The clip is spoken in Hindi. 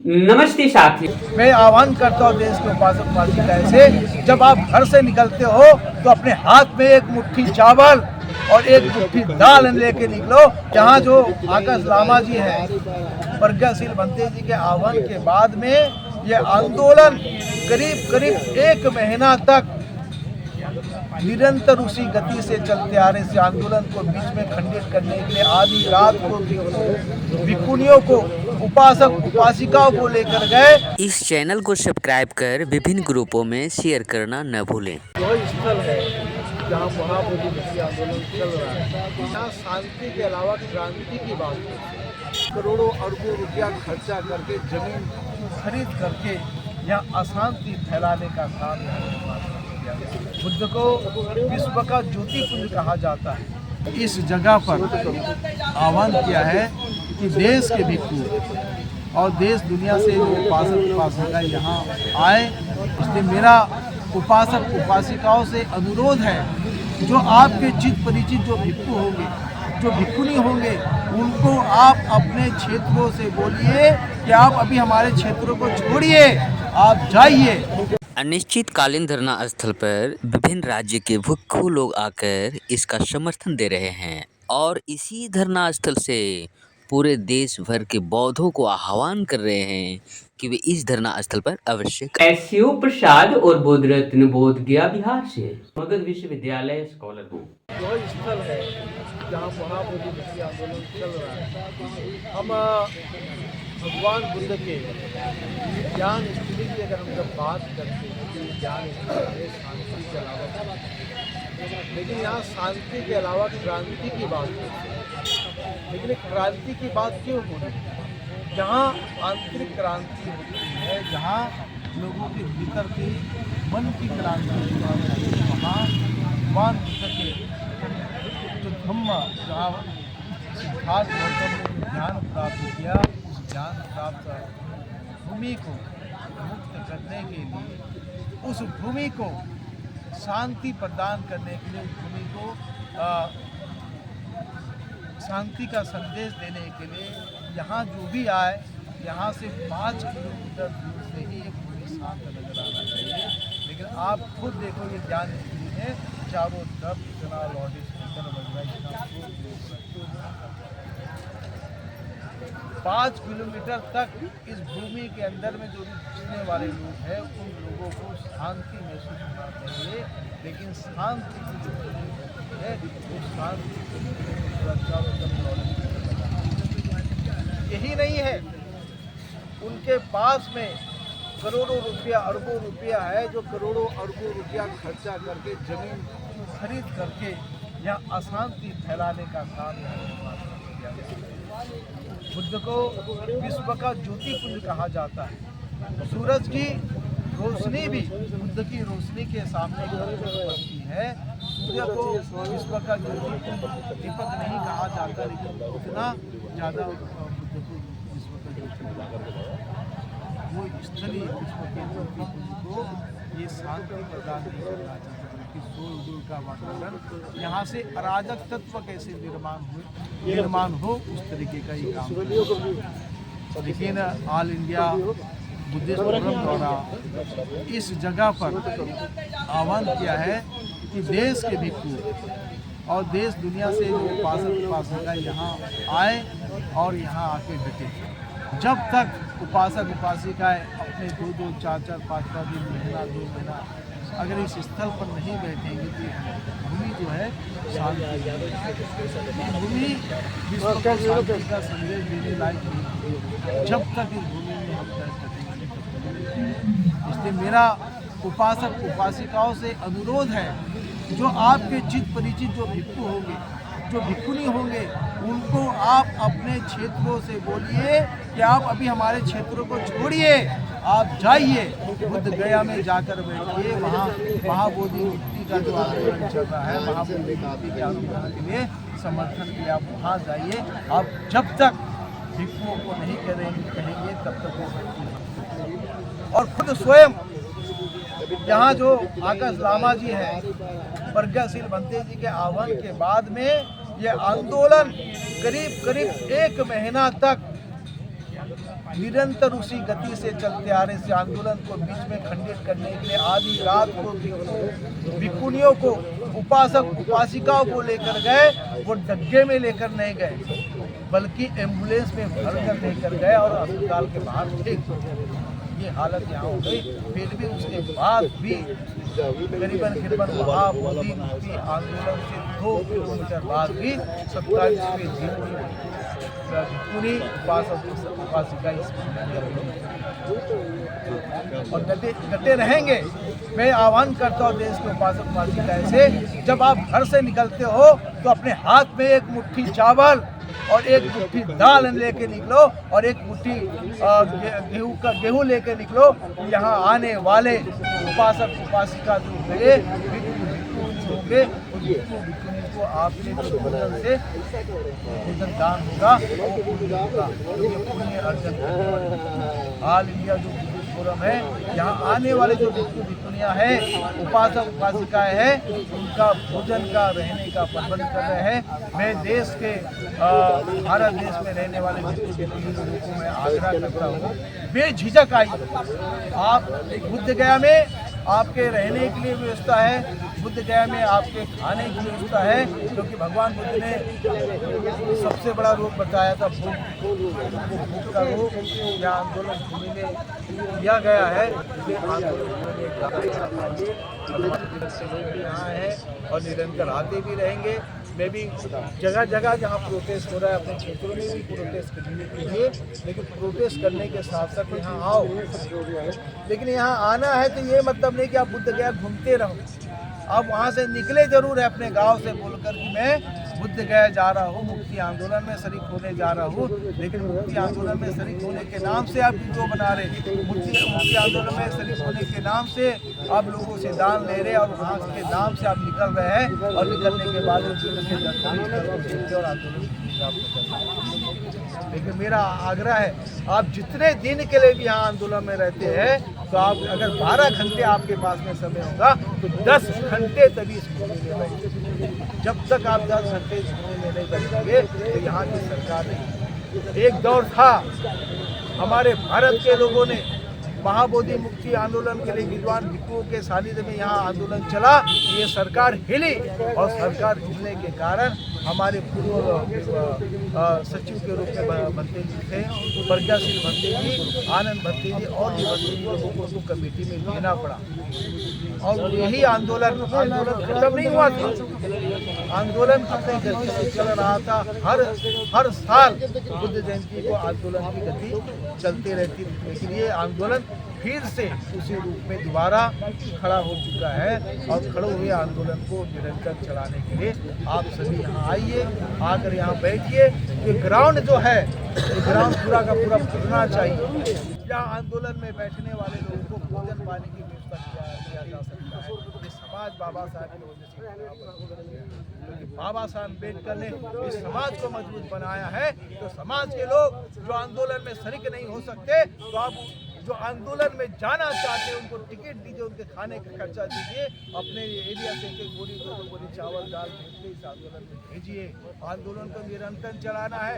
नमस्ते साथी। मैं आह्वान करता हूँ देश के उपासक उपासिकाएं से, जब आप घर से निकलते हो तो अपने हाथ में एक मुट्ठी चावल और एक मुट्ठी दाल लेके निकलो। यहाँ जो आकाश लामा जी हैं, प्रज्ञाशील बनते जी के आह्वान के बाद में ये आंदोलन करीब करीब 1 महीना तक निरंतर उसी गति से चलते आ रहे। इस आंदोलन को बीच में खंडित करने के लिए आधी रात को भिक्षुनियों को, उपासक उपासिकाओं को लेकर गए। इस चैनल को सब्सक्राइब कर विभिन्न ग्रुपों में शेयर करना न भूलें। जो स्थल है जहाँ महाबोधि भक्ति आंदोलन चल रहा है, यहाँ शांति के अलावा क्रांति की बात है। करोड़ों अरबों रुपया खर्चा करके जमीन खरीद करके यहाँ अशांति फैलाने का काम बुद्ध को विश्व का ज्योति पुंज कहा जाता है। इस जगह पर आह्वान किया है कि देश के भिक्षु और देश दुनिया से जो उपासक उपासिका यहाँ आए। इसलिए मेरा उपासक उपासिकाओं से अनुरोध है, जो आपके चित परिचित जो भिक्षु होंगे, जो भिक्षुनी होंगे, उनको आप अपने क्षेत्रों से बोलिए कि आप अभी हमारे क्षेत्रों को छोड़िए, आप जाइए। अनिश्चितकालीन धरना स्थल पर विभिन्न राज्य के भिक्षु लोग आकर इसका समर्थन दे रहे हैं और इसी धरना स्थल से पूरे देश भर के बौद्धों को आह्वान कर रहे हैं कि वे इस धरना स्थल पर अवश्य एसयू प्रसाद और बोध रत्न बोध गया बिहार से मगध विश्वविद्यालय स्कॉलर हूँ। जो स्थल है जहाँ महाबोधि भक्ति आंदोलन चल रहा है, हम भगवान बुद्ध के ज्ञान स्थिति की अगर हम जब बात करते हैं कि ज्ञान स्थिति शांति के अलावा, लेकिन यहाँ शांति के अलावा क्रांति की बात है। लेकिन क्रांति की बात क्यों हो रही है? जहाँ आंतरिक क्रांति होती है, जहाँ लोगों के भीतर की मन की क्रांति होती है, वहाँ भगवान बुद्ध के जो धम्म, जहाँ सिद्धार्थ गौतम ने ज्ञान प्राप्त किया, उस ज्ञान प्राप्त भूमि को मुक्त करने के लिए, उस भूमि को शांति प्रदान करने के लिए, उस भूमि को शांति का संदेश देने के लिए यहाँ जो भी आए, यहाँ से 5 किलोमीटर दूर से ही ये भूमि शांत नजर आना चाहिए। लेकिन आप खुद देखो, ये ज्ञान स्थिति में चारों तरफ इतना लाउड स्पीकर बज रहा है, इतना 5 किलोमीटर तक इस भूमि के अंदर में जो भी घुसने वाले लोग हैं, उन लोगों को शांति महसूस होना चाहिए। लेकिन शांति की जो है, वो शांति सुरक्षा यही नहीं है। उनके पास में करोड़ों रुपया, अरबों रुपया है, जो करोड़ों अरबों रुपया खर्चा करके जमीन खरीद करके यहाँ अशांति फैलाने का काम बुद्ध को विश्व का ज्योति पुंज कहा जाता है। सूरज की रोशनी भी बुद्ध की रोशनी के सामने बनती है। सूर्य को विश्व का ज्योति पुंज दीपक नहीं कहा जाता, लेकिन उतना ज़्यादा बुद्ध को विश्व का ज्योति वो स्थलीय विश्व के ज्योति पुंज को ये शांति प्रदान नहीं करना चाहता, कि शोर का वातावरण, यहाँ से अराजक तत्व कैसे निर्माण हो, उस तरीके का ये काम। लेकिन ऑल इंडिया बुद्धिस्ट फोरम द्वारा इस जगह पर आह्वान किया है कि देश के भिक्षु और देश दुनिया से जो उपासक उपासिका यहाँ आए और यहाँ आके डटे। जब तक उपासक उपासिकाएं अपने 2-2, 4-4, 5-5 दिन, महीना 2 महीना अगर इस स्थल पर नहीं बैठेंगे तो भूमि जो है शांति, भूमि विश्व को शांति का संदेश देने लायक नहीं। जब तक इस भूमि में हम करेंगे, इसलिए मेरा उपासक उपासिकाओं से अनुरोध है, जो आपके चित परिचित जो भिक्षु होंगे, जो भिक्षुनी होंगे, उनको आप अपने क्षेत्रों से बोलिए कि आप अभी हमारे क्षेत्रों को छोड़िए, आप जाइए। बुद्ध गया में जाकर बैठिए, वहाँ महाबोधि मुक्ति का जो आंदोलन चल रहा है, महाबोधि मुक्ति के आंदोलन के लिए समर्थन के आप वहाँ जाइए। आप जब तक भिक्षुओं को नहीं कहेंगे तब तक वो और खुद स्वयं यहाँ जो आकाश लामा जी हैं, प्रज्ञाशील बनते जी के आह्वान के बाद में ये आंदोलन करीब करीब 1 महीना तक निरंतर उसी गति से चलते आ रहे इस आंदोलन को बीच में खंडित करने के लिए आधी रात को भिक्षुनियों को, उपासक उपासिकाओं को लेकर गए, वो डग्गे में लेकर नहीं गए बल्कि एम्बुलेंस में भरकर लेकर गए और अस्पताल के बाहर फेंक दिए। ये हालत यहाँ हो गई। फिर भी उसके बाद भी करीबन वहाँ मोदी मुक्ति आंदोलन से 2 किलोमीटर बाद भी 27वें दिन भिक्षुनी उपासिका और डटे रहेंगे। मैं आह्वान करता हूँ देश के उपासक उपासिकाएं से, जब आप घर से निकलते हो तो अपने हाथ में एक मुट्ठी चावल और एक मुट्ठी दाल लेके निकलो और एक मुट्ठी गेहूं लेके निकलो। यहाँ आने वाले उपासक उपासिका जो होंगे होंगे को आपने जो भोजन से भोजन दान होगा वो पुण्य होगा, ये पुण्य अर्जन। ऑल इंडिया जो फोरम है, यहाँ आने वाले जो भिक्षुनियाँ हैं, उपासक उपासिकाएं हैं, उनका भोजन का रहने का प्रबंध कर रहे हैं। मैं देश के भारत देश में रहने वाले लोगों को मैं आग्रह करता हूँ, बेझिझक आइए। आप बुद्ध गया में आपके रहने के लिए व्यवस्था है, बुद्ध गया में आपके खाने की व्यवस्था है, क्योंकि भगवान बुद्ध ने सबसे बड़ा रोग बताया था भूख का रोग। यह आंदोलन भूमि में किया गया है। यहाँ है और निरंतर आते भी रहेंगे। मैं भी जगह जगह जहाँ प्रोटेस्ट हो रहा है अपने क्षेत्रों में भी प्रोटेस्ट करने के लिए, लेकिन प्रोटेस्ट करने के साथ साथ यहाँ आओ। लेकिन यहाँ आना है तो ये मतलब नहीं कि आप बुद्ध गया घूमते रहो। आप वहाँ से निकले जरूर है अपने गांव से बोलकर कि मैं बुद्ध गया जा रहा हूँ, मुक्ति आंदोलन में शरीक होने जा रहा हूँ। लेकिन मुक्ति आंदोलन में शरीक होने के नाम से आप वीडियो बना रहे, मुक्ति आंदोलन में शरीक होने के नाम से आप लोगों से दान ले रहे और वहाँ के नाम से आप निकल रहे हैं और निकलने के बाद और आंदोलन। लेकिन मेरा आग्रह है, आप जितने दिन के लिए भी यहाँ आंदोलन में रहते हैं तो आप अगर 12 घंटे आपके पास में समय होगा तो 10 घंटे तभी इस भूमि में बैठेंगे। जब तक आप 10 घंटे इस भूमि में नहीं बैठेंगे तो यहाँ की सरकार नहीं। एक दौर था हमारे भारत के लोगों ने महाबोधि मुक्ति आंदोलन के लिए विद्वान भिक्षुओं के सानिध्य में यहाँ आंदोलन चला। ये सरकार हिली और सरकार हिलने के कारण हमारे पूर्व सचिव के रूप में भंते जी थे, प्रज्ञाशील भंते जी, आनंद भंते जी और भी भंते जी लोगों को उनको कमेटी में देना पड़ा। और यही आंदोलन खत्म नहीं हुआ था, आंदोलन अपनी गति से चल रहा था। हर साल बुद्ध जयंती को आंदोलन की गति चलती रहती थी। लेकिन ये आंदोलन फिर से उसी रूप में दोबारा खड़ा हो चुका है और खड़े हुए आंदोलन को निरंतर चलाने के लिए आप सभी यहाँ आइए, आकर यहाँ बैठिए। ये ग्राउंड जो है, ये ग्राउंड पूरा का पूरा भरना चाहिए। यहाँ आंदोलन में बैठने वाले लोगों को भोजन पानी की व्यवस्था किया जा सकता है। ये समाज बाबा साहब की वजह से, क्योंकि बाबा साहब अम्बेडकर ने इस समाज को मजबूत बनाया है। तो समाज के लोग जो आंदोलन में शरीक नहीं हो सकते, तो आप जो आंदोलन में जाना चाहते हैं उनको टिकट दीजिए, उनके खाने का खर्चा दीजिए, अपने एरिया से एक बोरी 2 बोरी चावल दाल भेज के इस आंदोलन में भेजिए। आंदोलन को निरंतर चलाना है।